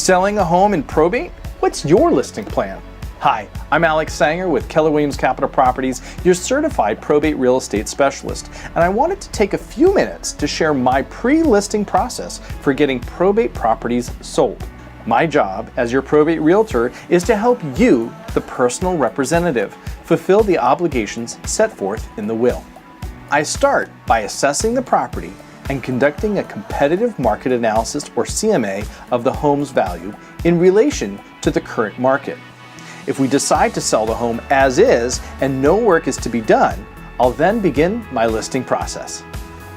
Selling a home in probate? What's your listing plan? Hi, I'm Alex Saenger with Keller Capital Properties, your certified probate real estate specialist, and I wanted to take a few minutes to share my pre-listing process for getting probate properties sold. My job as your probate realtor is to help you, the personal representative, fulfill the obligations set forth in the will. I start by assessing the property and conducting a competitive market analysis, or CMA, of the home's value in relation to the current market. If we decide to sell the home as is and no work is to be done, I'll then begin my listing process.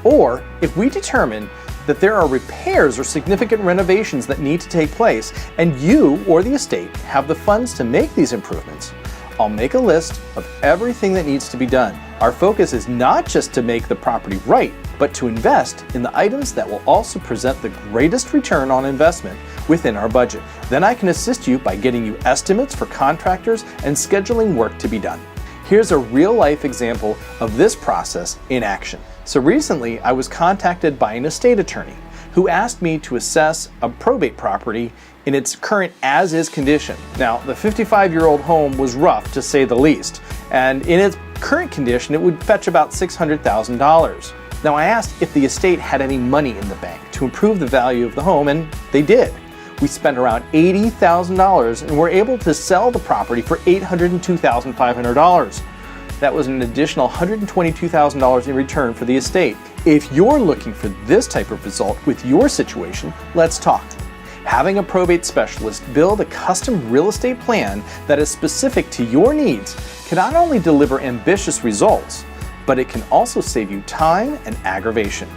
Or if we determine that there are repairs or significant renovations that need to take place and you or the estate have the funds to make these improvements, I'll make a list of everything that needs to be done. Our focus is not just to make the property right, but to invest in the items that will also present the greatest return on investment within our budget. Then I can assist you by getting you estimates for contractors and scheduling work to be done. Here's a real-life example of this process in action. So recently, I was contacted by an estate attorney who asked me to assess a probate property in its current as-is condition. Now, the 55-year-old home was rough, to say the least, and in its current condition, it would fetch about $600,000. Now, I asked if the estate had any money in the bank to improve the value of the home, and they did. We spent around $80,000 and were able to sell the property for $802,500. That was an additional $122,000 in return for the estate. If you're looking for this type of result with your situation, let's talk. Having a probate specialist build a custom real estate plan that is specific to your needs can not only deliver ambitious results, but it can also save you time and aggravation.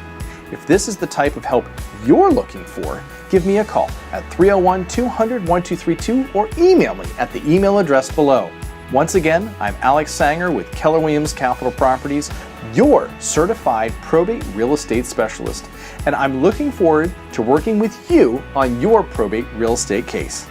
If this is the type of help you're looking for, give me a call at 301-200-1232 or email me at the email address below. Once again, I'm Alex Saenger with Keller Capital Properties, your certified probate real estate specialist, and I'm looking forward to working with you on your probate real estate case.